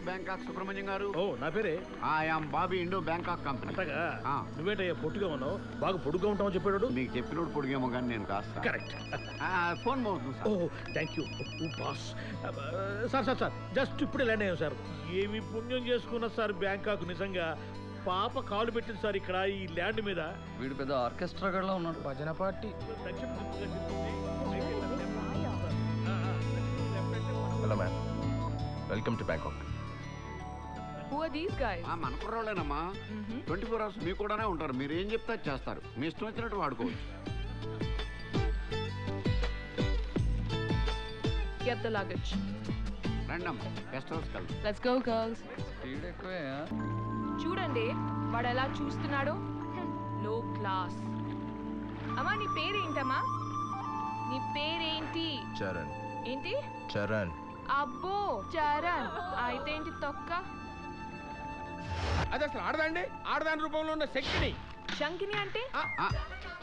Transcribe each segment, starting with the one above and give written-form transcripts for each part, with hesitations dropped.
Bangkok Subrahmanyam గారు. ఓ నా పేరే. I'm Bobby Indo Bangkok company. నువ్వేటయ్యా పొట్టుగా ఉన్నావు, బాగా పొడుగ్గా ఉంటావు చెప్పాడు. నీకు చెప్పినోడు పొడిగేమో కానీ నేను కాస్త. కరెక్ట్. ఫోన్ మోగుతుంది sir. Oh thank you boss. Sir just ఇప్పుడే ల్యాండ్ అయ్యాం సార్. ఏమి పుణ్యం చేసుకున్నా సార్ బ్యాంకాక్. నిజంగా పాప కాలు పెట్టింది సార్ ఇక్కడ ఈ ల్యాండ్ మీద. వీడు పెద్ద ఆర్కెస్ట్రా గడ్లా ఉన్నాడు. భజన party. Hello ma'am, welcome to Bangkok. Who are these guys? మన కుర్రోళ్ళేనమ్మా. 24 hours మీకు కూడానే ఉంటారు. మీరు ఏం చెప్తే చేస్తారు. మీ ఇష్టం వచ్చినట్టు వాడుకోవచ్చు. Get the luggage. రండమ్మా, గెస్ట్ హౌస్ కల్. Let's go, girls. స్పీడ్ ఎక్కువే. చూడండి వాడు ఎలా చూస్తున్నాడో. లో క్లాస్. అమ్మా నీ పేరేంటమ్మా? నీ పేరేంటి? చరణ్. ఏంటి? చరణ్. అబ్బో చరణ్. అయితే ఏంటి తొక్క? అది అసలు ఆడదండి. ఆడదాని రూపంలో ఉన్న శక్తిని. శంకిని అంటే?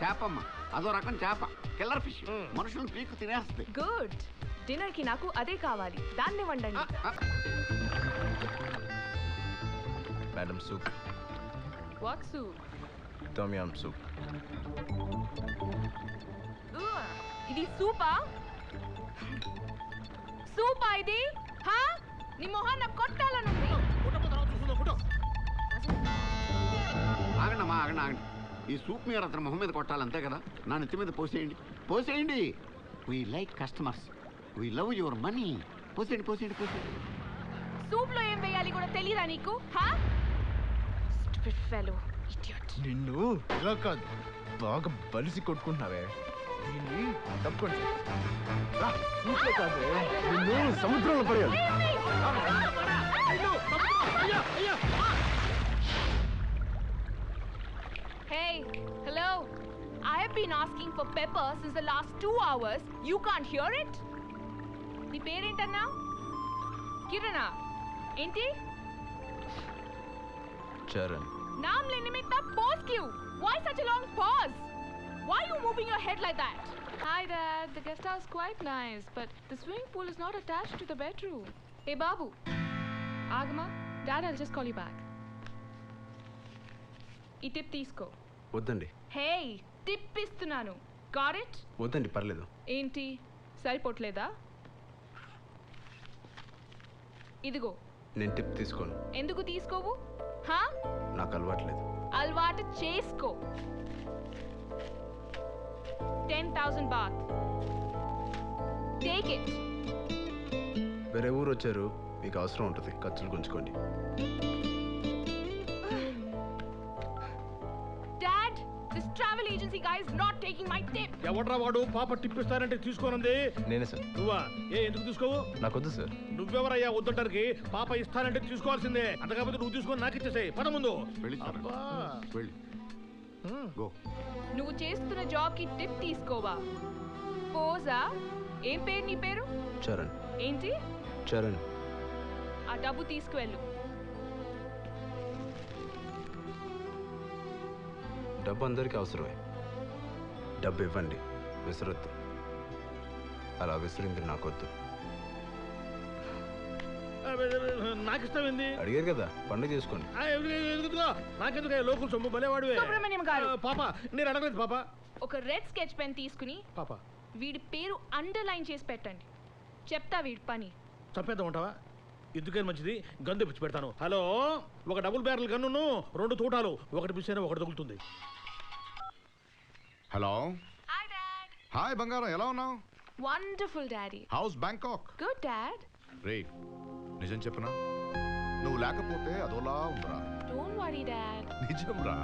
చేపమ్మ, అదో రకం చేప. Killer fish. మనుషులను పీకు తినేస్తుంది. గుడ్. డిన్నర్ కి నాకు అదే కావాలి. దాన్ని వండండి. Madam soup. What soup? Tom yum soup. ఇది సూపా? సూపా ఇది? హా? నీ మొహాన్ని కొట్టాలనుంది. ఆగండమ్మా, ఆగండి. ఈ సూప్ మీరు అతని మొహం మీద కొట్టాలి అంతే కదా. నా నెత్తి మీద పోసేయండి. We like customers, we love your money. పోసేయండి. సూప్ లో ఏం వేయాలి కూడా తెలియదా నీకు? హా? Stupid fellow, idiot. నిన్ను ఇలా కాదు, బాగా బలిసి కొట్టుకుంటున్నావే. దీన్ని తప్పుకోండి. నిన్ను సముద్రంలో పడేయాలి. Hey, hello. I have been asking for pepper since the last 2 hours. You can't hear it? నీ పేరేంటన్నా? కిరణా? ఏంటి? చరణ్. नाम लेने में इतना pause क्यों? Why such a long pause? Why are you moving your head like that? Hi Dad, the guest house is quite nice, but the swimming pool is not attached to the bedroom. Hey Babu. Agama, Dad, I'll just call you back. ఈ tip తీసుకో. వద్దండి. హే, tip ఇస్తున్నాను. Got it? వద్దండి, పర్లేదు. ఏంటి సరిపోట్లేదా? ఇదిగో. నేను tip తీసుకోను. ఎందుకు తీసుకోవు? హా? నాకు అలవాట్లేదు. అలవాటు చేసుకో. 10,000 baht. Take it. వేరే ఊరు వచ్చారు, మీకు అవసరం ఉంటుంది, ఖర్చులు గుంచుకోండి. Dad, this travel agency guy is not taking my tip. ఎవడ్రా వాడు? పాప టిప్ ఇస్తానంటే తీసుకోనంది. నేనే సార్. నువ్వా? ఎందుకు తీసుకోవు? నాకొద్దు సార్. నువ్వెవరయ్యా వద్దంటానికి? పాప ఇస్తానంటే తీసుకోవాల్సిందే. అంత కాకపోతే నువ్వు తీసుకొని నాకు ఇచ్చేసాయి. పద ముందు. నువ్వు చేస్తున్న జాబ్ కి టిప్ తీసుకోవా? పోజా? ఏం పేరు నీ పేరు? చరణ్. ఏంటి? చరణ్. ఆ డబ్బు తీసుకువెళ్ళు. డబ్బు అందరికీ అవసరమే. డబ్బు ఇవ్వండి, విసరొద్దు. అలా విసిరింది నాకొద్దు. నాకు ఇష్టమైంది అడిగారు కదా, పండుగ చేసుకోండి. నాకెందుకు లోకల్ సొమ్ము భలేవాడివే. సుబ్రహ్మణ్యం గారు. పాప నేను అడగలేదు పాప. ఒక రెడ్ స్కెచ్ పెన్ తీసుకుని పాప వీడి పేరు అండర్లైన్ చేసి పెట్టండి. చెప్తా వీడి పని. చంపేద్దాం ఉంటావా? ఎందుకని మంచిది, గన్ తెప్పించి పెడతాను. హలో, ఒక డబుల్ బ్యారల్ గన్ను, 2 తూటాలు, ఒకటి మిస్ అయినా ఒకటి తగులుతుంది. హలో. Hi dad. హాయ్ బంగారం, ఎలా ఉన్నావు? Wonderful daddy. How's Bangkok? Good dad. రే, నిజం చెప్పునా, నువ్వు లేకపోతే అదోలా ఉందిరా. Don't worry dad. నిజం రా,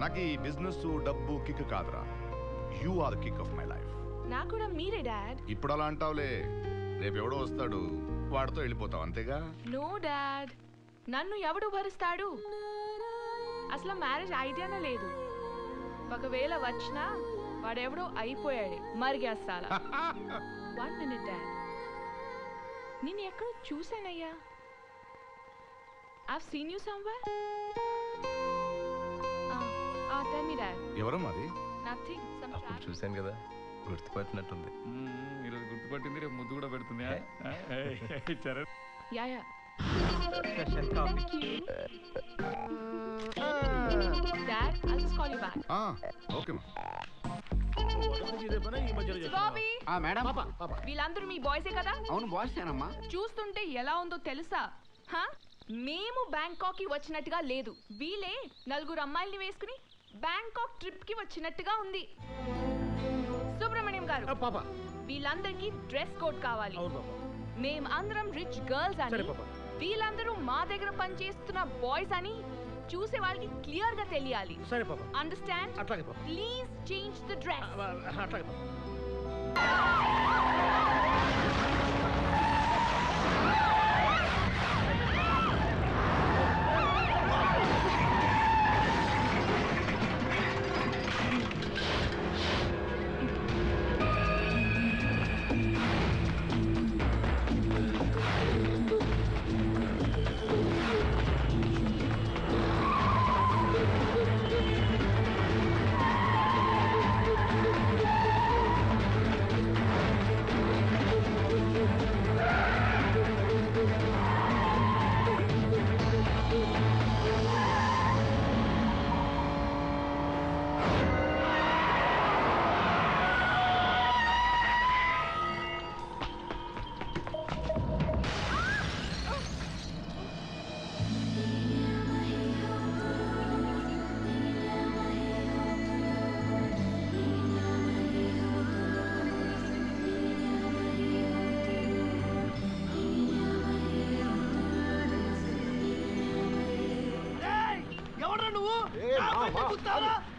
నాకు ఈ బిజినెస్ డబ్బు కిక్ కాదురా. You are the kick of my life. నాకు కూడా మీరే డాడ్. ఇప్పుడు అలా అంటావులే, రేపు ఎవడో వస్తాడు, వాడితో వెళ్ళిపోతావు అంతేగా. నో డాడ్, నన్ను ఎవడు భరిస్తాడు? అసలు మ్యారేజ్ ఐడియానే లేదు. ఒకవేళ వచ్చినా వాడెవడో అయిపోయాడు, మరిగేస్తాలా. 1 minute డాడ్, నేను ఎక్కడో చూసానయ్యా. I've seen you somewhere. Tell me dad. ఎవరమ్మా అది? Nothing. Some అప్పుడు చూశాను కదా, గుర్తుపట్టినట్టుంది. ఈరోజు గుర్తుపట్టింది, రేపు ముద్దు కూడా పెడుతుంది. Yeah. Special coffee. Thank you. Dad, I'll just call you back. Okay మా మొదటి ఇదే పని ఈ మధ్యలో చేస్తున్నావా? Bobby, మేడం పాప వీళ్ళందరూ మీ బాయ్సే కదా? అవును బాయ్సేనమ్మా. చూస్తుంటే ఎలా ఉందో తెలుసా? హా? మేము బ్యాంకాక్ కి వచ్చినట్టుగా లేదు. వీళ్ళే నలుగురు అమ్మాయిల్ని వేసుకుని బ్యాంకాక్ ట్రిప్ కి వచ్చినట్టుగా ఉంది. సుబ్రహ్మణ్యం గారు, పాప వీళ్ళందరికీ డ్రెస్ కోడ్ కావాలి. అవును పాప. మేం అందరం రిచ్ గర్ల్స్ సరే అని, పాప. వీళ్ళందరూ మా దగ్గర పనిచేస్తున్న బాయ్స్ అని చూసే వాళ్ళకి క్లియర్ గా తెలియాలి. సరే పాప. అండర్స్టాండ్? అట్లాగే పాప. Please change the dress. అట్లాగే పాప. ఎవడ్రా నువ్వు?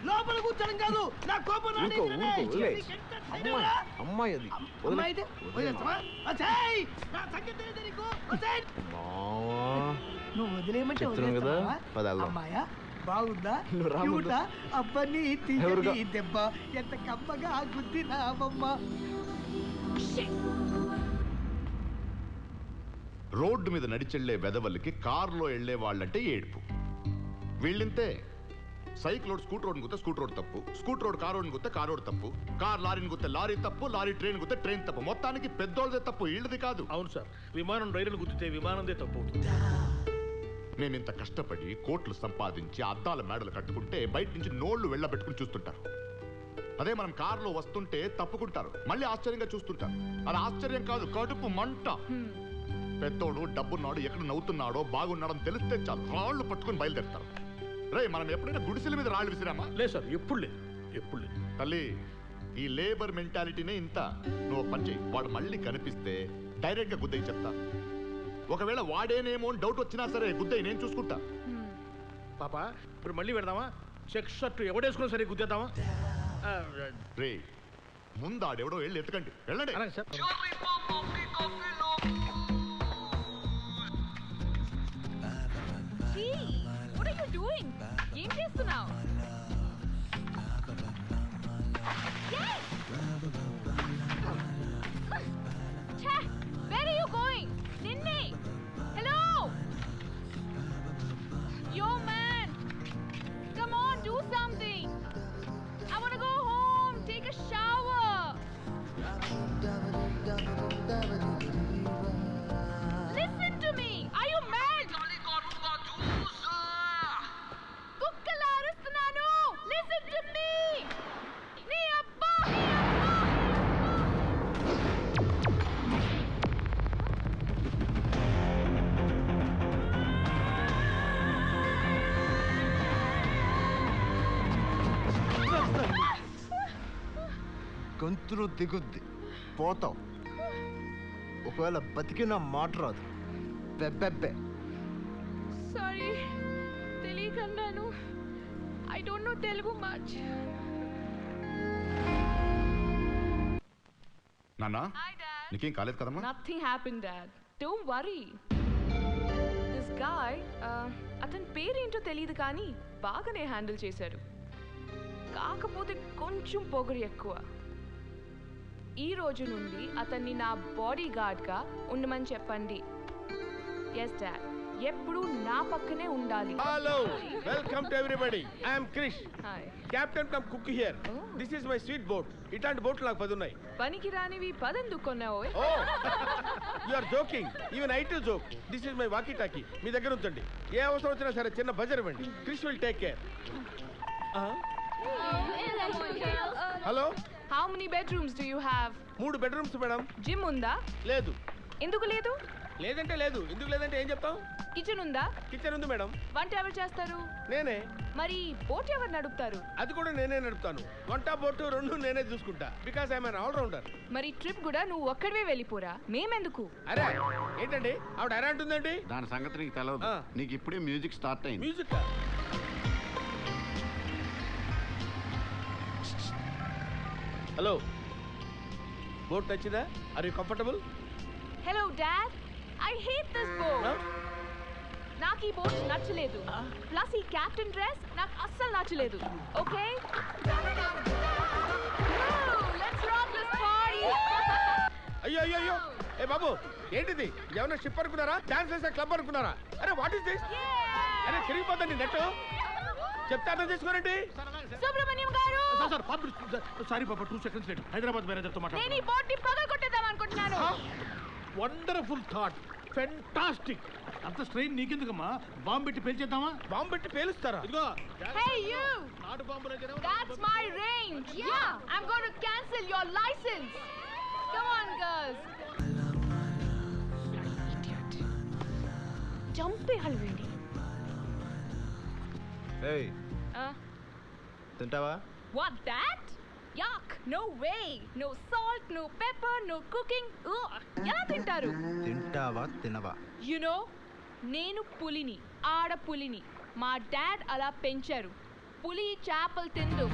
లోపల కూర్చోడం కాదు, నా కోపం అమ్మాయి అది నువ్వు వదిలేయమంటే చిత్రం కదా, పద వెళ్దాం. అమ్మాయా బాగుందా? నువ్వు రా ముందు. క్యూటా? అబ్బని ఎవరుగా? తీయని దెబ్బ ఎంత కమ్మగా గుద్దినా అమ్మమ్మ. రోడ్డు మీద నడిచెళ్లే వెదవలకి కారులో వెళ్లే వాళ్ళంటే ఏడుపు. వీళ్ళింతే. సైకిల్ రోడ్ స్కూటర్ రోడ్ గుత్తే స్కూటర్ రోడ్ తప్పు, స్కూటర్ రోడ్ కార్ రోడ్ గుత్తే కార్ రోడ్ తప్పు, కార్ లారీని గుత్తే లారీ తప్పు, లారీ ట్రైన్ గుత్తే ట్రైన్ తప్పు. మొత్తానికి పెద్దోళ్ళదే తప్పు, వీళ్ళది కాదు. అవును సార్, విమానం రైలును గుర్తితే విమానందే తప్పు అవుతుంది. మేమింత కష్టపడి కోట్లు సంపాదించి అద్దాల మేడలు కట్టుకుంటే బయట నుంచి నోళ్లు వెళ్ళబెట్టుకుని చూస్తుంటారు. అదే మనం కారులో వస్తుంటే తప్పుకుంటారు, మళ్ళీ ఆశ్చర్యంగా చూస్తుంటారు. అది ఆశ్చర్యం కాదు, కడుపు మంట. పెద్దోడు డబ్బున్నాడు, ఎక్కడ నవ్వుతున్నాడో బాగున్నాడని తెలిస్తే చాలు రాళ్లు పట్టుకుని బయలుదేరుతారు. రే, మనం ఎప్పుడైనా గుడిసెల మీద రాళ్ళు విసిరామా? లేదు సార్, ఎప్పుడు లేదు, ఎప్పుడు లేదు. తల్లి, ఈ లేబర్ మెంటాలిటీనే ఇంత. నువ్వు పని చెయ్యి, వాడు మళ్ళీ కనిపిస్తే డైరెక్ట్ గా గుద్దయి చెప్తా. ఒకవేళ వాడేనేమో అని డౌట్ వచ్చినా సరే గుద్దయి నేను చూసుకుంటా. పాప, ఇప్పుడు మళ్ళీ పెడదామా? చెక్ షర్ట్ ఎవడేసుకున్నా సరే గుద్దేద్దామా? రే, ముందు ఆడెవడో వెళ్ళి ఎత్తుకండి, వెళ్ళండి. అలాగే sir. What are you doing? ఏం చేస్తున్నావు? Where are you going? నిన్నే. Hello. Yo man. Come on, do something. I want to go home, take a shower. Listen to me. Are you mad? కుక్కలా అరుస్తున్నాను. Listen to me. నీ అబ్బా. గొంతులు దిగుద్ది, పోతావు. ఒకవేళ బతికిన మాట రాదు. బెబ్బెబ్బే. సారీ, తెలియకన్నాను. I don't know Telugu much. నాన్న, Hi dad. నీకేం కాలేదు కదమ్మా? Nothing happened dad. Don't worry. This guy, అతని పేరేంటో తెలియదు కానీ బాగానే హ్యాండిల్ చేశాడు. కాకపోతే కొంచెం పొగరు ఎక్కువ. ఈ రోజు నుండి అతన్ని నా బాడీ గార్డ్గా ఉండమని చెప్పండి. ఎస్ డాడ్, ఎప్పుడు నా పక్కనే ఉండాలి. Hello, welcome to everybody. I'm Krish, hi. Captain come cook here. This is my sweet boat. ఇట్లాంటి బోట్లు నాకు 10 ఉన్నాయి. పనికి రానివి పదెందుకు కొన్నావు? Oh, you are joking. Even I too joke. This is my walkie talkie. మీ దగ్గర ఉంచండి. ఏ అవసరం వచ్చినా సరే చిన్న బజర్ ఇవ్వండి. Krish will take care. Hello, how many bedrooms do you have? 3 bedrooms madam. Gym ఉందా? లేదు. ఎందుకు లేదు? లేదంటే లేదు, ఎందుకు లేదంటే ఏం చెప్తాం? కిచెన్ ఉందా? కిచెన్ ఉంది మేడం. వంట ఎవరు చేస్తారు? నేనే. మరి బోట్ ఎవరు నడుపుతారు? అది కూడా నేనే నడుపుతాను. వంట బోటు 2 నేనే చూసుకుంటా. Because I'm an all rounder. మరి ట్రిప్ కూడా నువ్వు ఒక్కడివే వెళ్ళిపోరా, మేమెందుకు? అరే ఏంటండి ఆవిడ అరే అంటుందండి? దాని సంగతి నీకు తెలియదు. ఆ. నీకు ఇప్పుడే మ్యూజిక్ స్టార్ట్ అయింది. మ్యూజిక్. హలో, బోట్ నచ్చిందా? Are you comfortable? Hello dad, I hate this boat. నాకు ఈ బోట్ నచ్చలేదు. ప్లస్ ఈ క్యాప్టెన్ డ్రెస్ నాకు అస్సలు నచ్చలేదు. Okay, let's rock this party. అయ్యో అయ్యో అయ్యో, ఏ బాబు ఏంటిది? ఏమన్నా షిప్ అనుకున్నారా? డాన్స్ చేసే క్లబ్ అనుకున్నారా? అరే వాట్ ఇస్ దిస్? అరే తిరిగిపోతుంది నెట్. చెప్తే అర్థం చేసుకోరండి. సుబ్రహ్మణ్యం గారు, సారీ పాప, 2 seconds లేట్. హైదరాబాద్ మేనేజర్తో నేను ఈ బోట్ ని పగలగొట్టేద్దాం అనుకుంటున్నాను. Wonderful thought, fantastic. అంత స్ట్రెయిన్ నీకెందుకమ్మా? బాంబు పెట్టి పేల్చేద్దామా? బాంబు పెట్టి పేలుస్తారా? ఇదిగో Hey you, నాటు bomb that's my range. Yeah, I'm going to cancel your license. Come on girls. చంపే హల్వేండి. ఏయ్ తింటావా? What that? Yuck, no way. No salt, no pepper, no cooking. ఎలా తింటారు? తింటావా తినవా? You know, నేను పులిని, ఆడ పులిని. మా డాడ్ అలా పెంచారు. పులి చేపలు తిందు.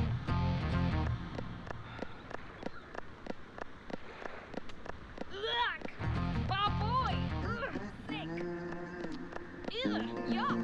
Ugh, baboy. Ugh, sick. Ugh, yuck.